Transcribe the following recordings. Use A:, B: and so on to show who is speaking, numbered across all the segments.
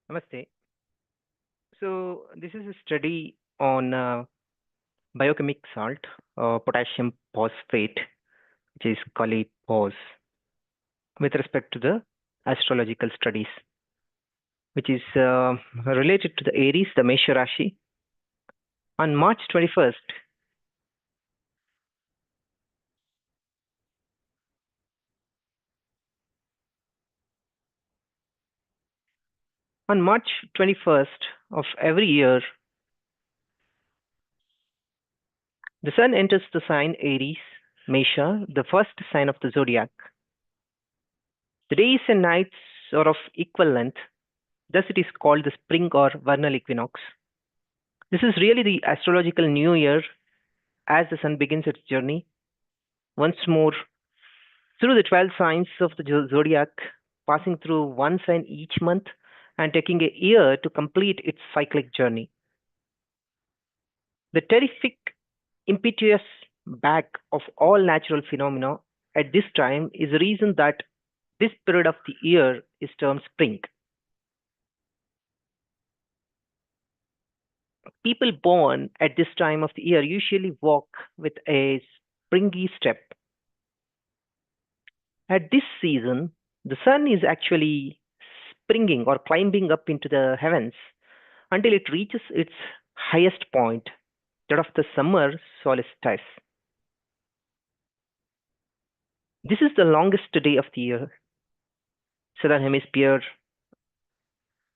A: Namaste. So this is a study on biochemic salt, potassium phosphate, which is Kali Phos, with respect to the astrological studies, which is related to the Aries, the Mesha Rashi. On March 21st, on March 21st of every year, the sun enters the sign Aries, Mesha, the first sign of the zodiac. The days and nights are of equal length, thus it is called the spring or vernal equinox. This is really the astrological new year as the sun begins its journey once more through the 12 signs of the zodiac, passing through one sign each month and taking a year to complete its cyclic journey. The terrific, impetuous back of all natural phenomena at this time is the reason that this period of the year is termed spring. People born at this time of the year usually walk with a springy step. At this season, the sun is actually springing or climbing up into the heavens until it reaches its highest point, that of the summer solstice. This is the longest day of the year. Southern hemisphere,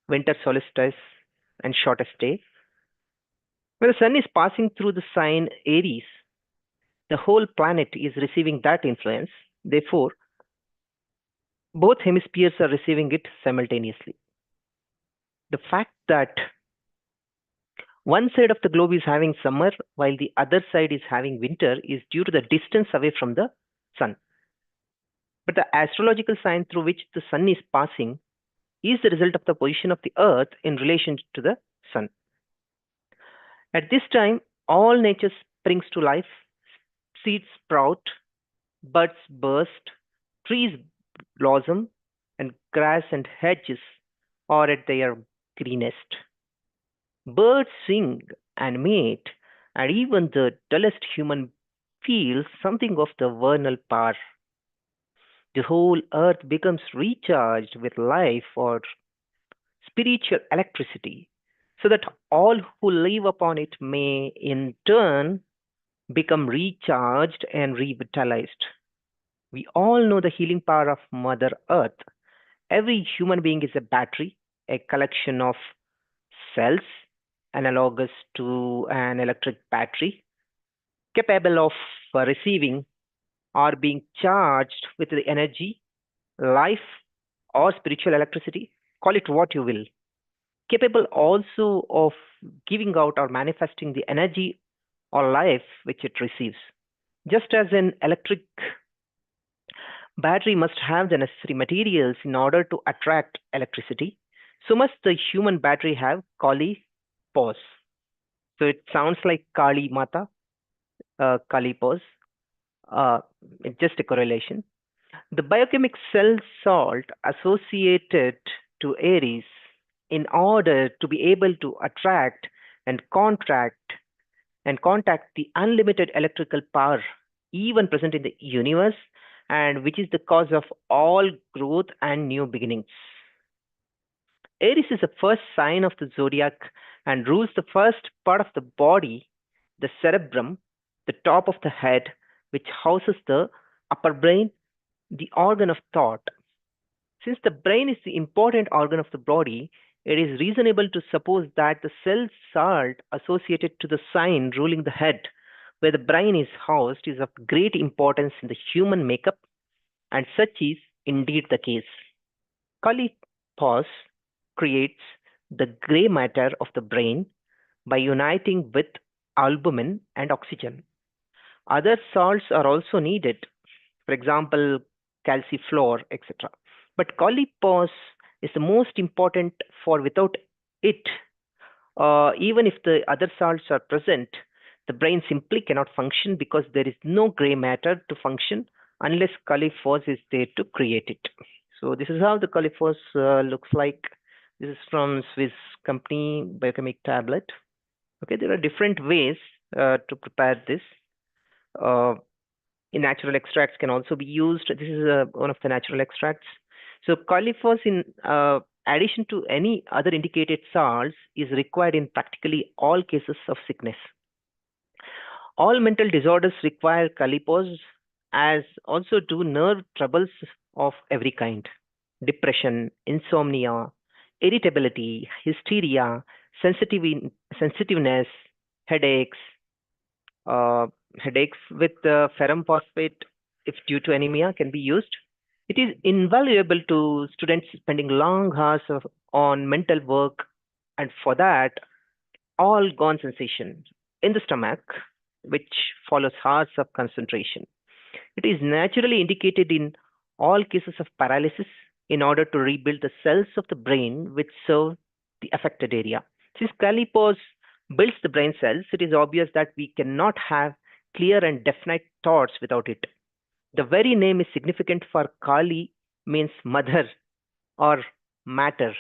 A: winter solstice, and shortest day. When the sun is passing through the sign Aries, the whole planet is receiving that influence. Therefore, both hemispheres are receiving it simultaneously. The fact that one side of the globe is having summer while the other side is having winter is due to the distance away from the sun. But the astrological sign through which the sun is passing is the result of the position of the earth in relation to the sun. At this time, all nature springs to life, seeds sprout, buds burst, trees blossom, and grass and hedges are at their greenest. Birds sing and mate, and even the dullest human feels something of the vernal power. The whole earth becomes recharged with life or spiritual electricity, so that all who live upon it may in turn become recharged and revitalized. We all know the healing power of Mother Earth. Every human being is a battery, a collection of cells analogous to an electric battery, capable of receiving or being charged with the energy, life, or spiritual electricity. Call it what you will. Capable also of giving out or manifesting the energy or life which it receives. Just as an electric battery must have the necessary materials in order to attract electricity, so must the human battery have Kali Phos. So it sounds like Kali Mata, Kali Phos. It's just a correlation. The biochemic cell salt associated to Aries in order to be able to attract and contract and contact the unlimited electrical power even present in the universe and which is the cause of all growth and new beginnings. Aries is the first sign of the zodiac and rules the first part of the body, the cerebrum, the top of the head, which houses the upper brain, the organ of thought. Since the brain is the important organ of the body, it is reasonable to suppose that the cell salt associated to the sign ruling the head, where the brain is housed, is of great importance in the human makeup, and such is indeed the case. Kali Phos creates the gray matter of the brain by uniting with albumin and oxygen. Other salts are also needed, for example, calcifluor, etc. But Kali Phos is the most important, for without it, even if the other salts are present, the brain simply cannot function because there is no gray matter to function unless Kali Phos is there to create it. So this is how the Kali Phos looks like This is from Swiss company Biochemic tablet. Okay, there are different ways to prepare this. Uh, in natural extracts can also be used. This is one of the natural extracts. So Kali Phos in addition to any other indicated salts is required in practically all cases of sickness. All mental disorders require Kali Phos, as also do nerve troubles of every kind. Depression, insomnia, irritability, hysteria, sensitiveness, headaches, uh, headaches with ferrum phosphate, if due to anemia, can be used. It is invaluable to students spending long hours on mental work, and for that, all gone sensation in the stomach, which follows hours of concentration. It is naturally indicated in all cases of paralysis in order to rebuild the cells of the brain which serve the affected area. Since Kali Phos builds the brain cells, it is obvious that we cannot have clear and definite thoughts without it. The very name is significant, for Kali means mother or matter,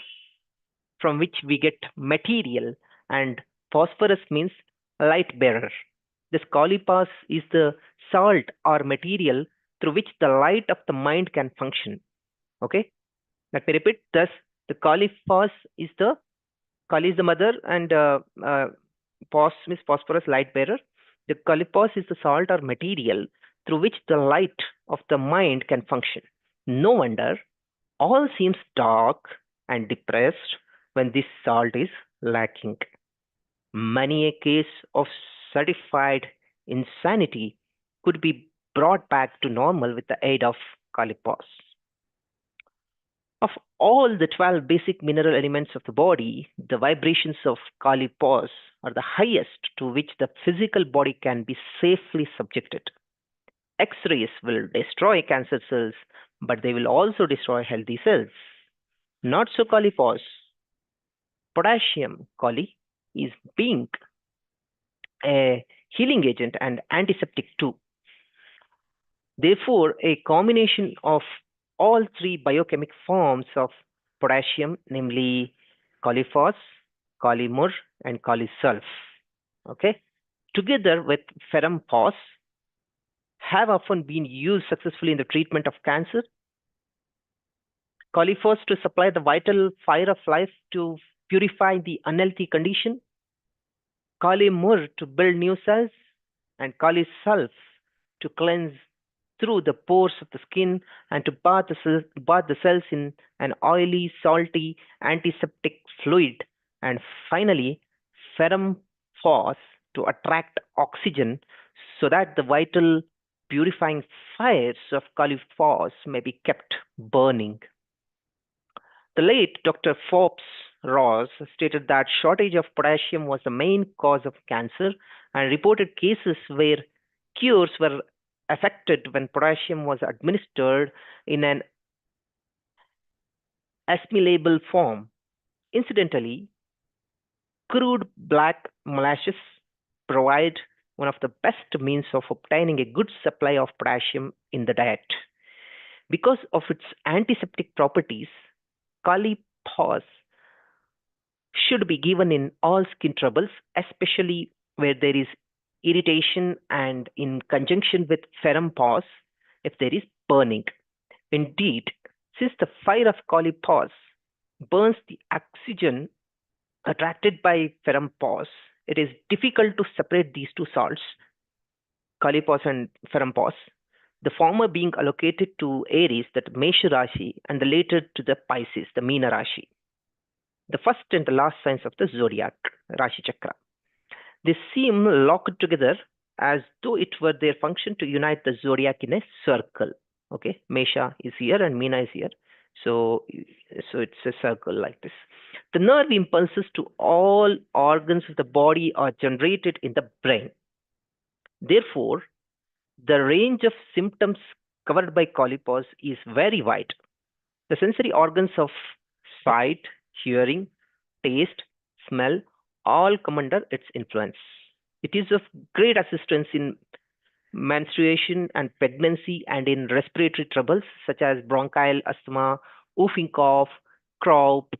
A: from which we get material, and phosphorus means light bearer. This Kali Phos is the salt or material through which the light of the mind can function. Okay, let me repeat. Thus, the Kali Phos is the Kali is the mother, and Phos means phosphorus, light bearer. The Kali Phos is the salt or material through which the light of the mind can function. No wonder all seems dark and depressed when this salt is lacking. Many a case of certified insanity could be brought back to normal with the aid of Kali Phos. Of all the 12 basic mineral elements of the body, the vibrations of Kali Phos are the highest to which the physical body can be safely subjected. X-rays will destroy cancer cells, but they will also destroy healthy cells. Not so Kali Phos. Potassium Kali is being a healing agent and antiseptic too. Therefore, a combination of all three biochemic forms of potassium, namely Kali Phos, Kali Mur, and Kali Sulf, okay, together with ferrum phos, have often been used successfully in the treatment of cancer. Kali Phos to supply the vital fire of life to purify the unhealthy condition, Kali Mur to build new cells, and Kali Sulf to cleanse through the pores of the skin and to bath the cells in an oily, salty, antiseptic fluid. And finally, ferrum phos to attract oxygen so that the vital purifying fires of Kali Phos may be kept burning. The late Dr. Forbes Ross stated that shortage of potassium was the main cause of cancer and reported cases where cures were affected when potassium was administered in an assimilable form. Incidentally, crude black molasses provide one of the best means of obtaining a good supply of potassium in the diet. Because of its antiseptic properties, Kali Phos should be given in all skin troubles, especially where there is irritation, and in conjunction with ferrum phos if there is burning. Indeed, since the fire of Kali Phos burns the oxygen attracted by ferrum phos, it is difficult to separate these two salts, Kali Phos and ferrum phos, the former being allocated to Aries, that Mesha Rashi, and the later to the Pisces, the Meena Rashi, the first and the last signs of the zodiac, Rashi Chakra. They seem locked together as though it were their function to unite the zodiac in a circle. Okay, Mesha is here and Meena is here. So it's a circle like this. The nerve impulses to all organs of the body are generated in the brain. Therefore, the range of symptoms covered by Kali Phos is very wide. The sensory organs of sight, hearing, taste, smell all come under its influence. It is of great assistance in menstruation and pregnancy and in respiratory troubles such as bronchial asthma, whooping cough, croup,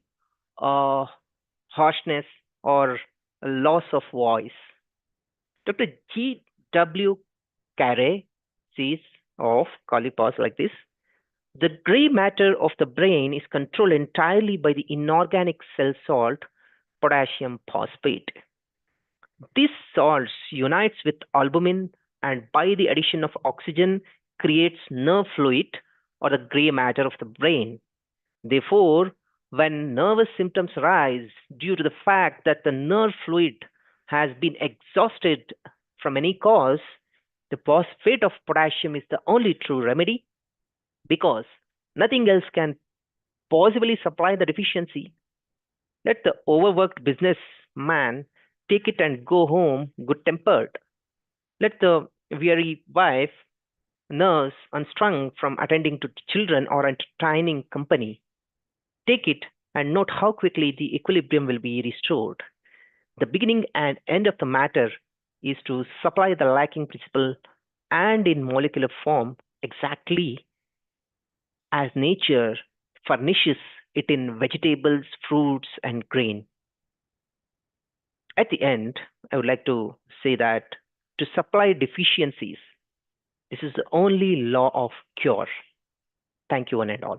A: uh, harshness, or loss of voice. Dr. G. W. Carey says of Kali Phos like this: the gray matter of the brain is controlled entirely by the inorganic cell salt potassium phosphate. This salt unites with albumin and by the addition of oxygen creates nerve fluid or the gray matter of the brain. Therefore, when nervous symptoms arise due to the fact that the nerve fluid has been exhausted from any cause, the phosphate of potassium is the only true remedy because nothing else can possibly supply the deficiency. Let the overworked businessman take it and go home good tempered. Let the weary wife nurse unstrung from attending to children or entertaining company take it and note how quickly the equilibrium will be restored. The beginning and end of the matter is to supply the lacking principle and in molecular form exactly as nature furnishes it in vegetables, fruits, and grain. At the end, I would like to say that to supply deficiencies, this is the only law of cure. Thank you, one and all.